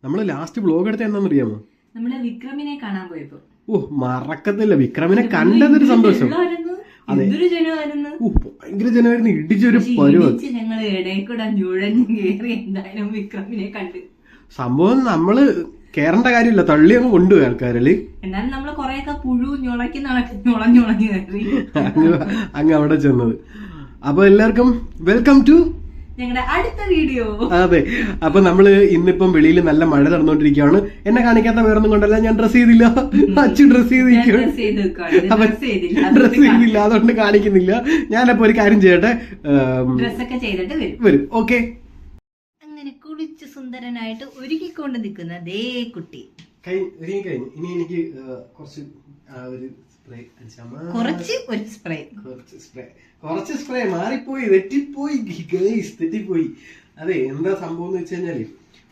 നമ്മള് last vlog എടുത്ത എന്താണെന്നറിയാമോ? നമ്മള് വിക്രമിനെ കാണാൻ പോയപ്പോ മറക്കത്തില്ല. വിക്രമിനെ കണ്ടതൊരു സന്തോഷം. അതെ, ഭയങ്കര ജനമായിരുന്നു. ഇടിച്ചൊരു പരുവ. ഞങ്ങള് ഇടയിൽ കൂടെ ഞുഴഞ്ഞു കയറി എന്തായാലും വിക്രമിനെ കണ്ട്. സംഭവം നമ്മള് കേറേണ്ട കാര്യമില്ല, തള്ളി അങ്ങ് കൊണ്ടുപോയി ആൾക്കാരല്ലേ. എന്നാലും നമ്മള് കൊറേയൊക്കെ പുഴു ഞുളഞ്ഞു കയറി അങ്ങ് അവിടെ ചെന്നത്. അപ്പൊ എല്ലാവർക്കും വെൽക്കം ടു ഞങ്ങളുടെ അടുത്ത വീഡിയോ. അതെ, അപ്പൊ നമ്മള് ഇന്നിപ്പം വെളിയിൽ നല്ല മഴ നടന്നുകൊണ്ടിരിക്കുകയാണ്. എന്നെ കാണിക്കാത്ത വേറൊന്നും കൊണ്ടല്ല, ഞാൻ ഡ്രസ് ചെയ്തില്ല, അച്ഛൻ ഡ്രസ് ചെയ്തില്ല, അതുകൊണ്ട് കാണിക്കുന്നില്ല. ഞാനപ്പോ ഒരു കാര്യം ചെയ്യട്ടെ, ഡ്രസ്സൊക്കെ ചെയ്തിട്ട് വരും. ഓക്കെ, അങ്ങനെ കുളിച്ച് സുന്ദരനായിട്ട് ഒരുക്കിക്കൊണ്ട് നിൽക്കുന്ന ദേ കുട്ടി കഴിഞ്ഞു. ഇനി എനിക്ക് കുറച്ച് സ്പ്രേ മാറിപ്പോയി, തെറ്റിപ്പോയി. അതെ, എന്താ സംഭവം എന്ന് വെച്ച് കഴിഞ്ഞാല്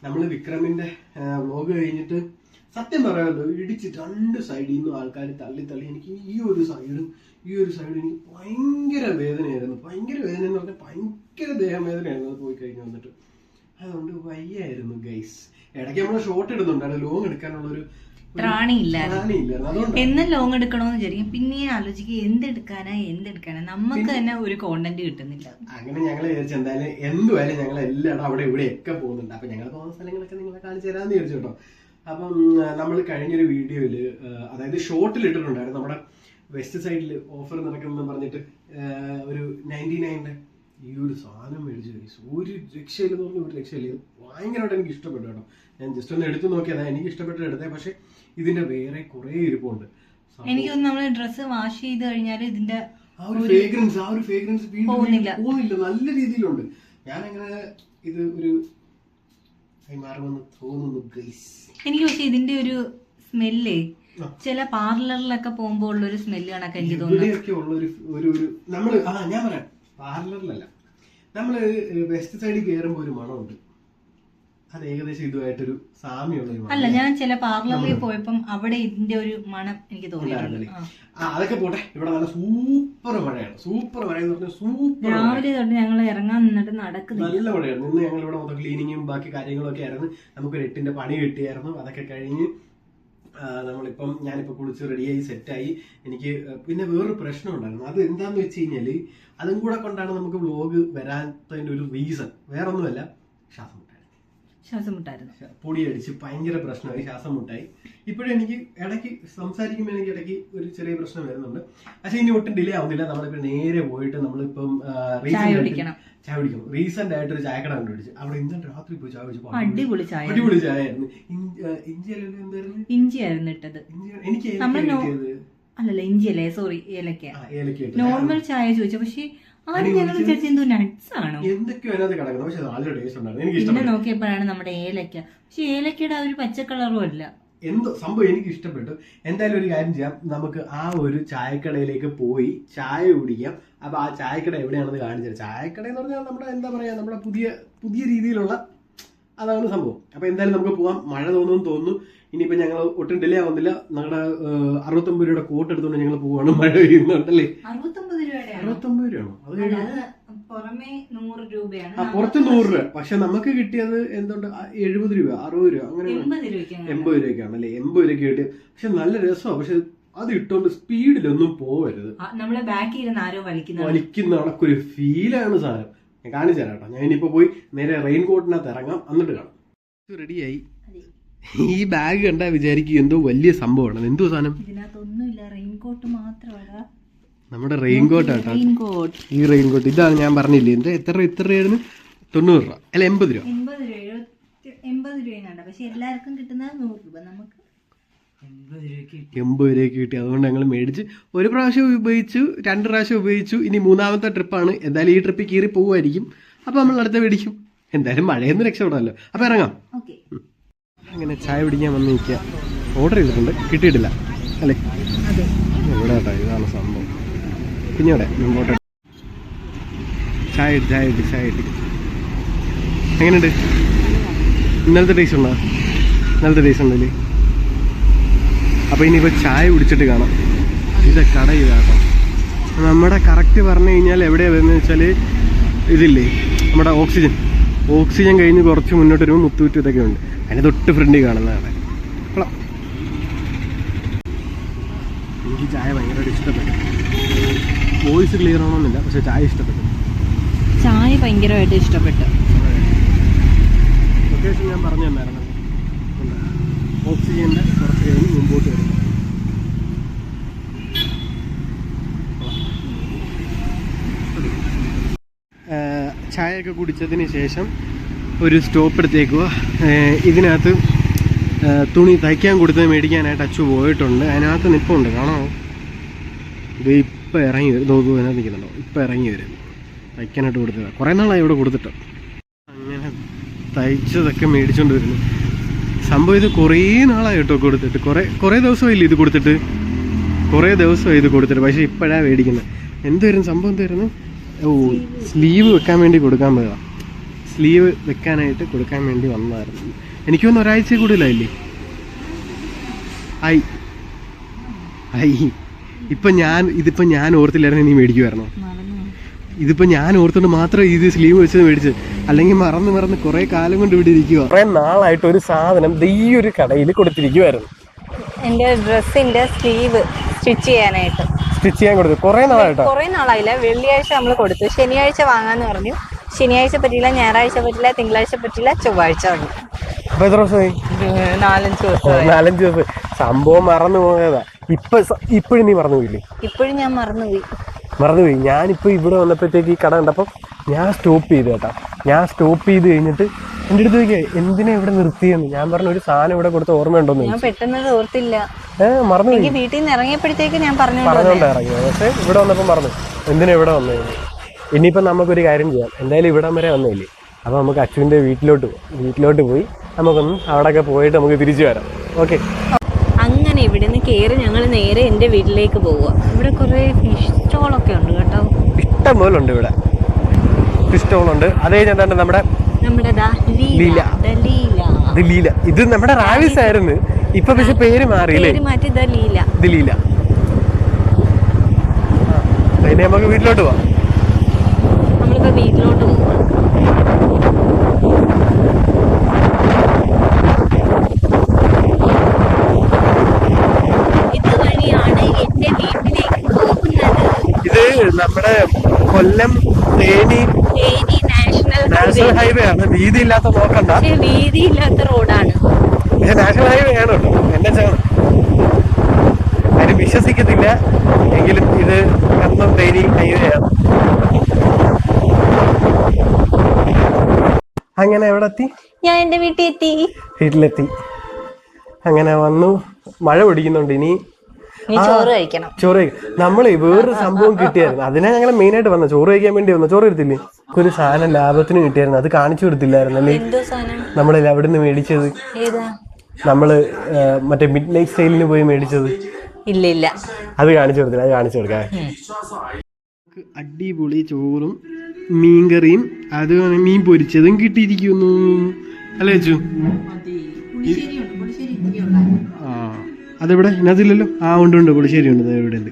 നമ്മള് വിക്രമിന്റെ വ്ലോഗ് കഴിഞ്ഞിട്ട് സത്യം പറയാമല്ലോ, ഇടിച്ച് രണ്ട് സൈഡിൽ നിന്നും ആൾക്കാർ തള്ളി എനിക്ക് ഈ ഒരു സൈഡ് എനിക്ക് ഭയങ്കര വേദനയായിരുന്നു. ഭയങ്കര വേദന എന്ന് പറഞ്ഞാൽ ഭയങ്കര ദേഹവേദനയായിരുന്നു അത് പോയി കഴിഞ്ഞ് വന്നിട്ട്. അതുകൊണ്ട് വയ്യായിരുന്നു ഗൈസ്. ഇടയ്ക്ക് നമ്മള് ഷോർട്ട് ഇടുന്നുണ്ടായിരുന്നു, ലോങ് എടുക്കാനുള്ള ഒരു എന്ന് ലോങ് എടുക്കണോന്ന് വിചാരിക്കും. പിന്നെ ആലോചിക്കുക എന്തെടുക്കാനാ നമുക്ക് തന്നെ ഒരു കോണ്ടന്റ് കിട്ടുന്നില്ല. അങ്ങനെ ഞങ്ങൾ വിചാരിച്ചു എന്തായാലും എന്തുവായാലും ഞങ്ങൾ എല്ലായിടും അവിടെ ഇവിടെയൊക്കെ പോകുന്നുണ്ട്. അപ്പൊ ഞങ്ങൾ പോകുന്ന സ്ഥലങ്ങളൊക്കെ നിങ്ങളെ കാണിച്ചു തരാമെന്ന് വിചാരിച്ചു കേട്ടോ. അപ്പം നമ്മൾ കഴിഞ്ഞൊരു വീഡിയോയില്, അതായത് ഷോർട്ടിൽ ഇട്ടിട്ടുണ്ടായിരുന്നു, നമ്മുടെ വെസ്റ്റ് സൈഡിൽ ഓഫർ നടക്കുന്നെന്ന് പറഞ്ഞിട്ട് ഒരു 99-ന്റെ ഈ ഒരു സാധനം മേടിച്ചു. ഒരു രക്ഷയില്ലെന്ന് പറഞ്ഞാൽ ഒരു രക്ഷയില്ല. ഇത് ഭയങ്കരമായിട്ട് എനിക്ക് ഇഷ്ടപ്പെട്ടു കേട്ടോ. ഞാൻ ജസ്റ്റ് ഒന്ന് എടുത്തു നോക്കിയതാ, എനിക്ക് ഇഷ്ടപ്പെട്ട് എടുത്തേ. പക്ഷെ ഇതിന്റെ വേറെ കുറെ ഇരിപ്പുണ്ട്. എനിക്ക് നമ്മള് ഡ്രസ്സ് വാഷ് ചെയ്ത് കഴിഞ്ഞാൽ ഇതിന്റെ ആ ഒരു ഫ്രേഗ്രൻസ് പോകുന്നില്ല, നല്ല രീതിയിലുണ്ട്. ഞാൻ അങ്ങനെ ഇത് ഒരു കൈമാറുമെന്ന് തോന്നുന്നു ഗൈസ്. എനിക്ക് പക്ഷെ ഇതിന്റെ ഒരു സ്മെല്ലേ ചില പാർലറിലൊക്കെ പോകുമ്പോ ഉള്ള ഒരു സ്മെല്ല് കണക്ക് എനിക്ക് തോന്നുന്നു. നമ്മള് ഞാൻ പറയാം, പാർലറിലല്ല, നമ്മള് വെസ്റ്റ് സൈഡിൽ കയറുമ്പോ ഒരു മണമുണ്ട്. അത് ഏകദേശം ഇതുമായിട്ടൊരു സാമ്യമുള്ള ഒരു മണം. അല്ല, ഞാൻ ചില പാർലറിൽ പോയപ്പം അവിടെ ഇതിന്റെ ഒരു മണം എനിക്ക് തോന്നിയിട്ടുണ്ട്. അതൊക്കെ പോട്ടെ, ഇവിടെ നല്ല സൂപ്പർ മഴയാണ്. സൂപ്പർ മഴ എന്ന് പറഞ്ഞാൽ സൂപ്പർ. രാവിലെ തൊട്ട് ഞങ്ങൾ ഇറങ്ങാൻ നിന്നിട്ട് നടക്കുന്നു, നല്ല മഴയായിരുന്നു. ഇന്ന് ഞങ്ങൾ ഇവിടെ മൊത്തം ക്ലീനിങ്ങും ബാക്കി കാര്യങ്ങളൊക്കെ ആയിരുന്നു. നമുക്കൊരു 8-ന്റെ പണി കിട്ടിയായിരുന്നു. അതൊക്കെ കഴിഞ്ഞ് ഞാനിപ്പോ കുളിച്ച് റെഡിയായി സെറ്റായി. എനിക്ക് പിന്നെ വേറൊരു പ്രശ്നം ഉണ്ടായിരുന്നു. അത് എന്താന്ന് വെച്ച് കഴിഞ്ഞാല് അതും കൂടെ കൊണ്ടാണ് നമുക്ക് വ്ലോഗ് വരാത്തതിന്റെ ഒരു റീസൺ. വേറെ ഒന്നുമല്ല, ശ്വാസം മുട്ടായിരുന്നു. പൊടി അടിച്ച് ഭയങ്കര പ്രശ്നമായി, ശ്വാസം മുട്ടായി. ഇപ്പോഴും എനിക്ക് ഇടയ്ക്ക് സംസാരിക്കുമ്പോൾ എനിക്ക് ഇടയ്ക്ക് ഒരു ചെറിയ പ്രശ്നം വരുന്നുണ്ട്. പക്ഷെ ഇനി ഒട്ടും ഡിലേ ആവുന്നില്ല. നമ്മളിപ്പോ നേരെ പോയിട്ട് നമ്മളിപ്പം ചായ കുടിക്കണം. റീസെന്റ് ആയിട്ട് ഒരു ചായക്കട കണ്ടുപിടിച്ചു. അവിടെ ഇന്നലെ രാത്രി പോയി ചായ കുടിച്ചു. അടിപൊളി ചായ ആയിരുന്നു. ഇഞ്ചിയായിരുന്നു ഇട്ടത്. എനിക്ക് അല്ലല്ല, ഇഞ്ചിയല്ലേ, സോറി, ഏലക്ക. നോർമൽ ചായ ചോദിച്ചു, പക്ഷെ പിന്നെ നോക്കിയപ്പോഴാണ് നമ്മുടെ ഏലക്ക. പക്ഷെ ഏലക്കയുടെ ആ ഒരു പച്ച കളറും അല്ല, എന്തോ സംഭവം എനിക്ക് ഇഷ്ടപ്പെട്ടു. എന്തായാലും ഒരു കാര്യം ചെയ്യാം, നമുക്ക് ആ ഒരു ചായക്കടയിലേക്ക് പോയി ചായ കുടിക്കാം. അപ്പൊ ആ ചായക്കട എവിടെയാണെന്ന് കാണിച്ചത്. ചായക്കട എന്ന് പറഞ്ഞാൽ നമ്മുടെ എന്താ പറയാ, നമ്മുടെ പുതിയ രീതിയിലുള്ള അതാണ് സംഭവം. അപ്പൊ എന്തായാലും നമുക്ക് പോവാം. മഴ തോന്നുന്നു. ഇനിയിപ്പോ ഞങ്ങൾ ഒട്ടും ഡിലേ ആവുന്നില്ല. ഞങ്ങളുടെ 69 രൂപയുടെ കോട്ട് എടുത്തുകൊണ്ട് ഞങ്ങൾ പോവാണ്. മഴ പെയ്യുന്നുണ്ടല്ലേ? 69 രൂപയാണോ? അത് പുറമെ 100 രൂപയാണ്. പുറത്ത് 100 രൂപ. പക്ഷെ നമുക്ക് കിട്ടിയത് എന്തുണ്ട്, 70 രൂപ, 60 രൂപ, അങ്ങനെ 80 രൂപയ്ക്കാണല്ലേ. 80 രൂപയ്ക്ക് കിട്ടിയത്. പക്ഷെ നല്ല രസമാണ്. പക്ഷെ അത് ഇട്ടോണ്ട് സ്പീഡിലൊന്നും പോവരുത്. നമ്മളെ ബാക്കിൽ ഇരുന്ന് ആരോ വലിക്കുന്ന കണക്കൊരു ഫീലാണ് സാധനം. ഞാൻ കാണിച്ചു തരാം കേട്ടോ. ഞാൻ ഇനിയിപ്പോ പോയി നേരെ റെയിൻ കോട്ടിനകത്ത് ഇറങ്ങാം, എന്നിട്ട് കാണാം. റെഡിയായി. ഈ ബാഗ് കണ്ടാ വിചാരിക്കും എന്തോ വലിയ സംഭവമാണ്. എന്തോ സാധനം? ഇതിനകത്തൊന്നുമില്ല, റെയിൻകോട്ട് മാത്രമല്ല. നമ്മുടെ റെയിൻകോട്ട് ആട്ടോ. ഈ റെയിൻകോട്ട് ഇതാണ് ഞാൻ പറഞ്ഞില്ലേ. എത്ര രൂപയായിരുന്നു? 90 രൂപ അല്ല 80 രൂപ. 80 രൂപയാണ്. പക്ഷെ എല്ലാവർക്കും കിട്ടുന്നത് 100 രൂപ. നമുക്ക് 80 രൂപയ്ക്ക് കിട്ടി. അതുകൊണ്ട് ഞങ്ങൾ മേടിച്ച് ഒരു പ്രാവശ്യം ഉപയോഗിച്ചു, 2 പ്രാവശ്യം ഉപയോഗിച്ചു. ഇനി 3ാമത്തെ ട്രിപ്പാണ്. എന്തായാലും ഈ ട്രിപ്പിൽ കീറി പോവുമായിരിക്കും. അപ്പൊ നമ്മൾ അടുത്ത മേടിക്കും. എന്തായാലും മഴയൊന്നും രക്ഷപ്പെടാമല്ലോ. അപ്പൊ ഇറങ്ങാം. അങ്ങനെ ചായ പിടിക്കാൻ വന്ന് നിൽക്കുക. ഓർഡർ ചെയ്തിട്ടുണ്ട്, കിട്ടിയിട്ടില്ല അല്ലേ? ഇവിടെ കേട്ടോ, ഇതാണ് സംഭവം. പിന്നെ ഇവിടെ മുമ്പോട്ട് ചായ ഇട്ട് എങ്ങനെയുണ്ട്? ഇന്നലത്തെ ടേസ്റ്റ് ഉണ്ടോ? ഇന്നലത്തെ ടേസ്റ്റ് ഉണ്ടല്ലേ? അപ്പോൾ ഇനിയിപ്പോൾ ചായ കുടിച്ചിട്ട് കാണാം. ഇത് കട ഇതാട്ടോ. നമ്മുടെ കറക്റ്റ് പറഞ്ഞു കഴിഞ്ഞാൽ എവിടെയാണ് വരുന്നത് വെച്ചാൽ ഇതില്ലേ, നമ്മുടെ ഓക്സിജൻ ഓക്സിജൻ കഴിഞ്ഞ് കുറച്ച് മുന്നോട്ട് വരുമ്പോൾ മുത്തൂറ്റ് ഇതൊക്കെ ഉണ്ട്. അതിന് തൊട്ട് ഫ്രണ്ടിൽ കാണുന്നതാണ്. എനിക്ക് ചായ ഭയങ്കരമായിട്ട് ഇഷ്ടപ്പെട്ടു. വോയിസ് ക്ലിയർ ആണോന്നില്ല, പക്ഷെ ചായ ഇഷ്ടപ്പെട്ടു. ചായ ഭയങ്കരമായിട്ട് ഇഷ്ടപ്പെട്ടു. ലൊക്കേഷൻ ഞാൻ പറഞ്ഞു തന്നായിരുന്നു. ഓക്സിജൻ്റെ കുറച്ച് കഴിഞ്ഞ് മുമ്പോട്ട് വരുന്നു. ചായയൊക്കെ കുടിച്ചതിന് ശേഷം ഒരു സ്റ്റോപ്പ് എടുത്തേക്കുക. ഇതിനകത്ത് തുണി തയ്ക്കാൻ കൊടുത്തത് മേടിക്കാനായിട്ട് അച്ചു പോയിട്ടുണ്ട്. അതിനകത്ത് നിൽപ്പുണ്ട്, കാണാമോ? ഇത് ഇപ്പം ഇറങ്ങി വരും. അതിനകത്ത് നിൽക്കുന്നുണ്ടോ? ഇപ്പം ഇറങ്ങി വരും. തയ്ക്കാനായിട്ട് കൊടുത്തതാണ്. കുറേ നാളായി ഇവിടെ കൊടുത്തിട്ട്. അങ്ങനെ തയ്ച്ചതൊക്കെ മേടിച്ചുകൊണ്ട് വരുന്നു. സംഭവം ഇത് കുറേ നാളായി കേട്ടോ കൊടുത്തിട്ട്. കുറേ ദിവസമായില്ലേ ഇത് കൊടുത്തിട്ട്? കുറേ ദിവസമായി ഇത് കൊടുത്തിട്ട്. പക്ഷേ ഇപ്പോഴാണ് മേടിക്കുന്നത്. എന്തായിരുന്നു സംഭവം? എന്തായിരുന്നു? ഓ, സ്ലീവ് വെക്കാൻ വേണ്ടി കൊടുക്കാൻ പോയതാണ്. സ്ലീവ് വെക്കാനായിട്ട് കൊടുക്കാൻ വേണ്ടി വന്നതായിരുന്നു. എനിക്ക് തോന്നുന്നു ഒരാഴ്ച കൂടുതലായില്ലേ? ഇതിപ്പോൾ ഞാൻ ഓർത്തില്ലായിരുന്നു നീ മേടിക്കുമായിരുന്നോ? ഇതിപ്പോൾ ഞാൻ ഓർത്തുകൊണ്ട് മാത്രം ഇത് സ്ലീവ് വെച്ചത് മേടിച്ചത്. അല്ലെങ്കിൽ മറന്ന് കുറേ കാലം കൊണ്ട് ഇവിടെ ഇരിക്കുക. കുറേ നാളായിട്ട് ഒരു സാധനം ഈ ഒരു കടയിൽ കൊടുത്തിരിക്കുമായിരുന്നു. എൻ്റെ ഡ്രസ്സിൻ്റെ സ്ലീവ് സ്റ്റിച്ച് ചെയ്യാൻ കൊടുത്തു. കുറേ നാളായില്ല. വെള്ളിയാഴ്ച നമ്മൾ കൊടുത്തു. ശനിയാഴ്ച വാങ്ങാന്ന് പറഞ്ഞു. ശനിയാഴ്ച പറ്റില്ല, ഞായറാഴ്ച പറ്റില്ല, തിങ്കളാഴ്ച പറ്റില്ല, ചൊവ്വാഴ്ച വന്നു. അപ്പൊ എത്ര ദിവസമായി? 4-5 ദിവസം. സംഭവം മറന്നു പോയതാ. ഇപ്പോഴും നീ മറന്നുപോയില്ലേ? ഇപ്പോഴും ഞാൻ മറന്നുപോയി. ഞാനിപ്പോൾ ഇവിടെ വന്നപ്പോഴത്തേക്ക് ഈ കട കണ്ടപ്പോൾ ഞാൻ സ്റ്റോപ്പ് ചെയ്തു കേട്ടോ. ഞാൻ സ്റ്റോപ്പ് ചെയ്ത് കഴിഞ്ഞിട്ട് എൻ്റെ അടുത്ത് ചോദിക്കുക, എന്തിനാ ഇവിടെ നിർത്തിയെന്ന്. ഞാൻ പറഞ്ഞു ഒരു സാധനം ഇവിടെ കൊടുത്ത ഓർമ്മയുണ്ടോന്ന്. ഞാൻ പെട്ടെന്ന് ഓർത്തില്ല. മറന്നു. വീട്ടിൽ നിന്ന് ഇറങ്ങിയപ്പോഴത്തേക്ക് ഞാൻ പറഞ്ഞോണ്ടാ ഇറങ്ങിയത്. പക്ഷേ ഇവിടെ വന്നപ്പോൾ മറന്നു എന്തിനാ ഇവിടെ വന്നത്. ഇനിയിപ്പം നമുക്കൊരു കാര്യം ചെയ്യാം. എന്തായാലും ഇവിടം വരെ വന്നില്ലേ, അപ്പോൾ നമുക്ക് അച്ഛൻ്റെ വീട്ടിലോട്ട് പോയി നമുക്കൊന്ന് അവിടെയൊക്കെ പോയിട്ട് നമുക്ക് തിരിച്ചു വരാം. ഓക്കെ. അങ്ങനെ ഇവിടെ നിന്ന് കയറി ഞങ്ങൾ നേരെ എൻ്റെ വീട്ടിലേക്ക് പോവുക. ഇവിടെ കുറേ ഫിഷ് സ്റ്റോളൊക്കെ ഉണ്ട് കേട്ടോ. ഇഷ്ടം പോലെ ഉണ്ട് ഇവിടെ. ഫിഷ് സ്റ്റോളുണ്ട്. അത് കഴിഞ്ഞാൽ നമ്മുടെ ലീല. ഇത് നമ്മുടെ റാവിസ് ആയിരുന്നു. ഇപ്പൊ പക്ഷെ പേര് മാറിയില്ലേ? ഇത് ലീല. അതിന് നമുക്ക് വീട്ടിലോട്ട് പോവാം. നമ്മളിപ്പോ വീട്ടിലോട്ട് പോവാം. ഇത് നമ്മുടെ കൊല്ലം തേനി നാഷണൽ ഹൈവേ ആണ്. വീതിയില്ലാത്ത നോക്കണ്ട, വീതിയില്ലാത്ത റോഡാണ്. നാഷണൽ ഹൈവേ ആണ് കേട്ടോ. എന്നെ ചെയ്യണം ആരും വിശ്വസിക്കത്തില്ല, എങ്കിലും ഇത് കൊല്ലം തേനി ഹൈവേ ആണ്. അങ്ങനെ എവിടെ എത്തി? ഞാൻ എന്റെ വീട്ടിലെത്തി. അങ്ങനെ വന്നു. മഴ പിടിക്കുന്നുണ്ട്. ഇനി ചോറ് കഴിക്കണം. നമ്മളെ വേറൊരു സംഭവം കിട്ടിയായിരുന്നു. അതിനാ ഞങ്ങൾ മെയിൻ ആയിട്ട് വന്നത്. ചോറ് കഴിക്കാൻ വേണ്ടി വന്നു. ചോറ് എടുത്തില്ലേ? ഒരു സാധനം ലാഭത്തിന് കിട്ടിയായിരുന്നു. അത് കാണിച്ചു കൊടുത്തില്ലായിരുന്നല്ലേ? നമ്മള് അവിടെ നിന്ന് മേടിച്ചത്. നമ്മള് മറ്റേ മിഡ് നൈറ്റ് സ്റ്റൈലിന് പോയി മേടിച്ചത്. ഇല്ല, അത് കാണിച്ചു കൊടുത്തില്ല. അത് കാണിച്ചു കൊടുക്കാം. അടിപൊളി ചോറും മീൻകറിയും അത് മീൻ പൊരിച്ചതും കിട്ടിയിരിക്കുന്നു അല്ലേ അച്ചു? അതെവിടെ? ഇതിനകത്തില്ലല്ലോ. ഉണ്ട് പുളിശ്ശേരി ഉണ്ട്. ഇവിടെ ഉണ്ട്.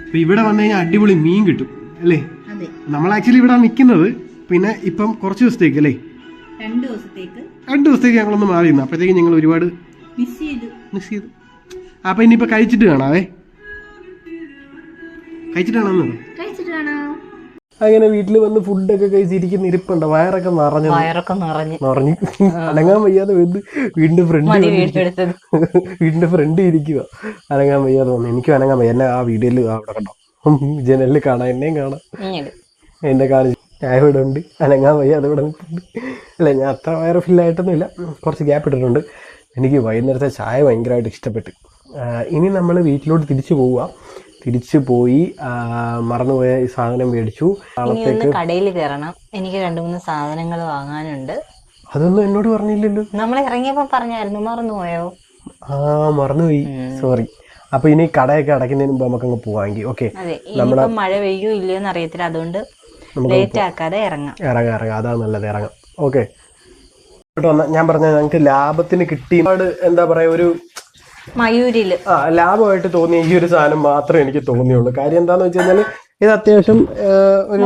അപ്പൊ ഇവിടെ വന്നു കഴിഞ്ഞാൽ അടിപൊളി മീൻ കിട്ടും അല്ലേ? നമ്മൾ ആക്ച്വലി ഇവിടെ നിൽക്കുന്നത്. പിന്നെ ഇപ്പം കുറച്ച് ദിവസത്തേക്ക് അല്ലേ? 2 ദിവസത്തേക്ക് ഞങ്ങളൊന്ന് മാറി നിന്നു. അപ്പോഴത്തേക്ക് ഞങ്ങൾ ഒരുപാട് മിസ് ചെയ്തു. അപ്പൊ ഇനിയിപ്പോ കഴിച്ചിട്ട് കാണാവേ. അങ്ങനെ വീട്ടിൽ വന്ന് ഫുഡൊക്കെ കഴിച്ചിരിക്കുന്ന ഇരിപ്പുണ്ട്. വയറൊക്കെ നിറഞ്ഞു. അനങ്ങാൻ വയ്യാതെ വീടിന്റെ ഫ്രണ്ട് ഇരിക്കുക. അനങ്ങാൻ വയ്യാതെ വന്നു. എനിക്കും അനങ്ങാൻ വയ്യ. എന്നെ ആ വീഡിയോയിൽ അവിടെ കണ്ടോ, ജനലിൽ കാണാം, എന്നെയും കാണാം. എന്നെ കാണിച്ചു ഞാൻ ഇവിടെ ഉണ്ട്. അനങ്ങാൻ വയ്യാതെ ഇവിടെ നിൽക്കുന്നുണ്ട്. അല്ല, ഞാൻ അത്ര വയറ് ഫില്ലായിട്ടൊന്നുമില്ല. കുറച്ച് ഗ്യാപ്പ് ഇട്ടിട്ടുണ്ട്. എനിക്ക് വൈകുന്നേരത്തെ ചായ ഭയങ്കരമായിട്ട് ഇഷ്ടപ്പെട്ടു. ഇനി നമ്മൾ വീട്ടിലോട്ട് തിരിച്ചു പോയി മറന്നുപോയ ഈ സാധനം മേടിച്ചു. നാളത്തേക്ക് കടയിൽ കയറണം. എനിക്ക് 2-3 സാധനങ്ങൾ വാങ്ങാനുണ്ട്. അതൊന്നും എന്നോട് പറഞ്ഞില്ലല്ലോ. നമ്മൾ ഇറങ്ങിയപ്പോ പറഞ്ഞായിരുന്നു. മറന്നുപോയോ? മറന്നുപോയി, സോറി. അപ്പൊ ഇനി കടയൊക്കെ അടയ്ക്കുന്നതിന് മുമ്പ് നമുക്കങ്ങ് പോവാമെങ്കിൽ. ഓക്കെ. നമ്മളെ മഴ പെയ്യോ ഇല്ലയോന്ന് അറിയത്തില്ല. അതുകൊണ്ട് ലേറ്റ് ആക്കാതെ ഇറങ്ങാം. അതാ നല്ലത്. ഇറങ്ങാം. ഓക്കെ. ഞാൻ പറഞ്ഞ ഞങ്ങൾക്ക് ലാഭത്തിന് കിട്ടി. എന്താ പറയാ, ഒരു മയൂരില് ലാഭമായിട്ട് തോന്നിയ ഈ ഒരു സാധനം മാത്രമേ എനിക്ക് തോന്നിയുള്ളൂ. കാര്യം എന്താന്ന് വെച്ച് കഴിഞ്ഞാൽ ഇത് അത്യാവശ്യം ഒരു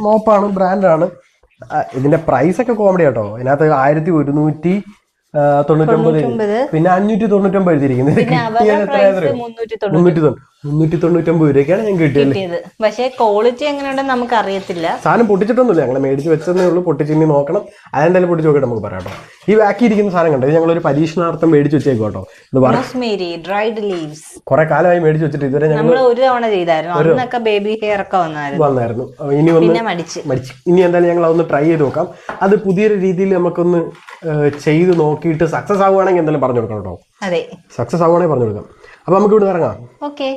മോപ്പാണ്, ബ്രാൻഡാണ്. ഇതിന്റെ പ്രൈസ് ഒക്കെ കോമഡി കേട്ടോ. ഇതിനകത്ത് 1199 പിന്നെ 599 എഴുതിയിരിക്കുന്നത്. 399 രൂപയ്ക്കാണ് ഞാൻ കിട്ടിയത്. പക്ഷേ ക്വാളിറ്റി എങ്ങനെയുണ്ടെന്ന് നമുക്ക് അറിയത്തില്ല. സാധനം പൊട്ടിച്ചിട്ടൊന്നുമില്ല, ഞങ്ങൾ മേടിച്ച് വെച്ചതേ ഉള്ളൂ. പൊട്ടിച്ചിനി നോക്കണം, അതെന്തായാലും പൊട്ടിച്ച് നോക്കിയിട്ട് നമുക്ക് പറയാം കേട്ടോ. ഈ ബാക്കിയിരിക്കുന്ന സാധനം കണ്ടോ, ഞങ്ങളൊരു പരീക്ഷണാർത്ഥം മേടിച്ച് വെച്ചേക്കും കേട്ടോ. കുറെ കാലമായി മേടിച്ച് വെച്ചിട്ട് ഇതുവരെ ഞങ്ങൾ ഒരു തവണ ചെയ്തായിരുന്നു. ബേബി ഹെയർ ഒക്കെ വന്നായിരുന്നു. ഇനി ഒന്ന് മടിച്ച് ഇനി എന്തായാലും ഞങ്ങൾ അതൊന്ന് ട്രൈ ചെയ്ത് നോക്കാം. അത് പുതിയൊരു രീതിയിൽ നമുക്കൊന്ന് ചെയ്ത് നോക്കിയിട്ട് സക്സസ് ആവുകയാണെങ്കിൽ എന്തായാലും പറഞ്ഞു കൊടുക്കണം കേട്ടോ. അതെ, സക്സസ് ആവുകയാണെങ്കിൽ പറഞ്ഞു കൊടുക്കാം. അപ്പൊ നമുക്ക് ഇവിടെ ഇറങ്ങാം. ഓക്കെ,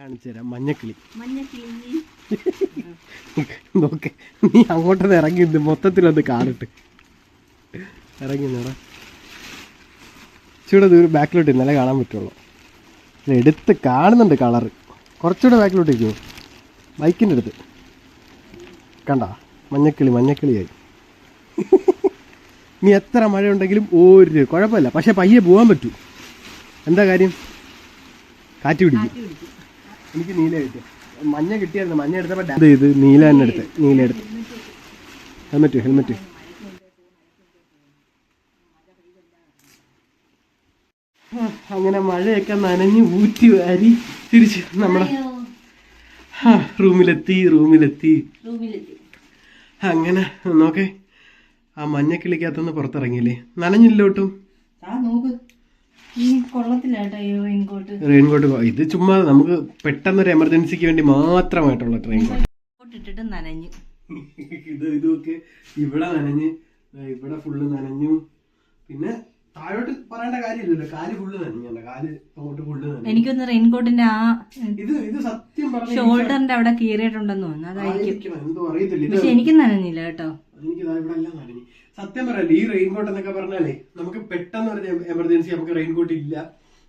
കാണിച്ചു തരാം. മഞ്ഞക്കിളി നോക്കെ, നീ അങ്ങോട്ടത് ഇറങ്ങി മൊത്തത്തിലൊന്ന് കാണിട്ട് ഇറങ്ങി നേടാ. ഇച്ചിരി ദൂരം ബാക്കിലോട്ട് ഇന്നലെ കാണാൻ പറ്റുള്ളൂ. എടുത്ത് കാണുന്നുണ്ട് കളറ്. കുറച്ചുകൂടെ ബാക്കിലോട്ട് ഇരിക്കുമോ? ബൈക്കിൻ്റെ അടുത്ത് കണ്ട മഞ്ഞക്കിളിയായി. ഇനി എത്ര മഴ ഉണ്ടെങ്കിലും ഒരു കുഴപ്പമില്ല. പക്ഷെ പയ്യെ പോകാൻ പറ്റൂ. എന്താ കാര്യം? കാറ്റ് പിടിക്കും. എനിക്ക് നീല കിട്ടും. മഞ്ഞ കിട്ടിയായിരുന്നു. മഞ്ഞ എടുത്തപ്പോൾ ഇത് നീല തന്നെ എടുത്ത്. നീല എടുത്ത് ഹെൽമെറ്റ് അങ്ങനെ മഴയൊക്കെ നനഞ്ഞ് ഊറ്റി വാരി തിരിച്ച് നമ്മുടെ റൂമിലെത്തി. അങ്ങനെ നോക്കേ, ആ മഞ്ഞക്കിളിക്കകത്തുനിന്ന് പുറത്തിറങ്ങിയില്ലേ, നനഞ്ഞില്ലോട്ടും. റെയിൻകോട്ട് ഇത് ചുമ്മാ നമുക്ക് പെട്ടെന്നൊരു എമർജൻസിക്ക് വേണ്ടി മാത്രമായിട്ടുള്ള റെയിൻകോട്ട് ഇട്ടിട്ട് നനഞ്ഞു. ഇതൊക്കെ ഇവിടെ നനഞ്ഞ്, ഇവിടെ ഫുള്ള് നനഞ്ഞു. പിന്നെ താഴോട്ട് പറയേണ്ട കാര്യമില്ലല്ലോ, കാല് ഫുള്ള് നനഞ്ഞു. കാല് അങ്ങോട്ട് ഫുള്ള് നനഞ്ഞു. എനിക്കൊന്ന് റെയിൻകോട്ടിന്റെ ഇത് സത്യം പറഞ്ഞ ഷോൾഡറിന്റെ അവിടെ കീറിയിട്ടുണ്ടെന്ന് തോന്നുന്നു. അതായിരിക്കും, എന്തോ അറിയത്തില്ല. പക്ഷെ എനിക്ക് നനഞ്ഞില്ല കേട്ടോ. എനിക്ക് ഇവിടെ എല്ലാം നനഞ്ഞു. സത്യം പറയല്ലേ, ഈ റെയിൻകോട്ട് എന്നൊക്കെ പറഞ്ഞാലേ നമുക്ക് പെട്ടെന്ന് ഒരു എമർജൻസി നമുക്ക് റെയിൻകോട്ട് ഇല്ല.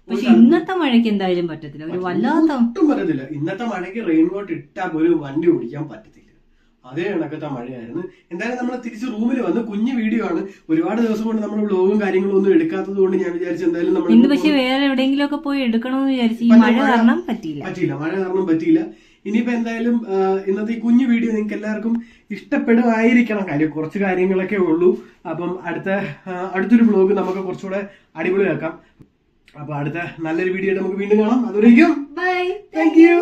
പക്ഷെ ഇന്നത്തെ മഴയ്ക്ക് എന്തായാലും പറ്റത്തില്ല, ഒരു വല്ലാത്ത ഒട്ടും പറ്റത്തില്ല. ഇന്നത്തെ മഴയ്ക്ക് റെയിൻകോട്ട് ഇട്ടാൽ പോലും വണ്ടി ഓടിക്കാൻ പറ്റത്തില്ല. അതേ കണക്കത്തെ മഴയായിരുന്നു. എന്തായാലും നമ്മൾ തിരിച്ച് റൂമിൽ വന്ന് കുഞ്ഞു വീഡിയോ ആണ്. ഒരുപാട് ദിവസം കൊണ്ട് നമ്മൾ വ്ലോഗും കാര്യങ്ങളും ഒന്നും എടുക്കാത്തത് കൊണ്ട് ഞാൻ വിചാരിച്ചു എന്തായാലും നമ്മൾ പക്ഷെ വേറെ എവിടെയെങ്കിലും ഒക്കെ പോയി എടുക്കണമെന്ന് വിചാരിച്ചു. ഈ മഴ കാരണം പറ്റിയില്ല. ഇനിയിപ്പോ എന്തായാലും ഇന്നത്തെ ഈ കുഞ്ഞു വീഡിയോ നിങ്ങൾക്ക് എല്ലാവർക്കും ഇഷ്ടപ്പെടുമായിരിക്കണം. കാര്യം കുറച്ച് കാര്യങ്ങളൊക്കെ ഉള്ളൂ. അപ്പം അടുത്തൊരു വ്ലോഗ് നമുക്ക് കുറച്ചുകൂടെ അടിപൊളിയാക്കാം. അപ്പൊ അടുത്ത നല്ലൊരു വീഡിയോ നമുക്ക് വീണ്ടും കാണാം. അതുവരേക്കും ബൈ, താങ്ക് യു.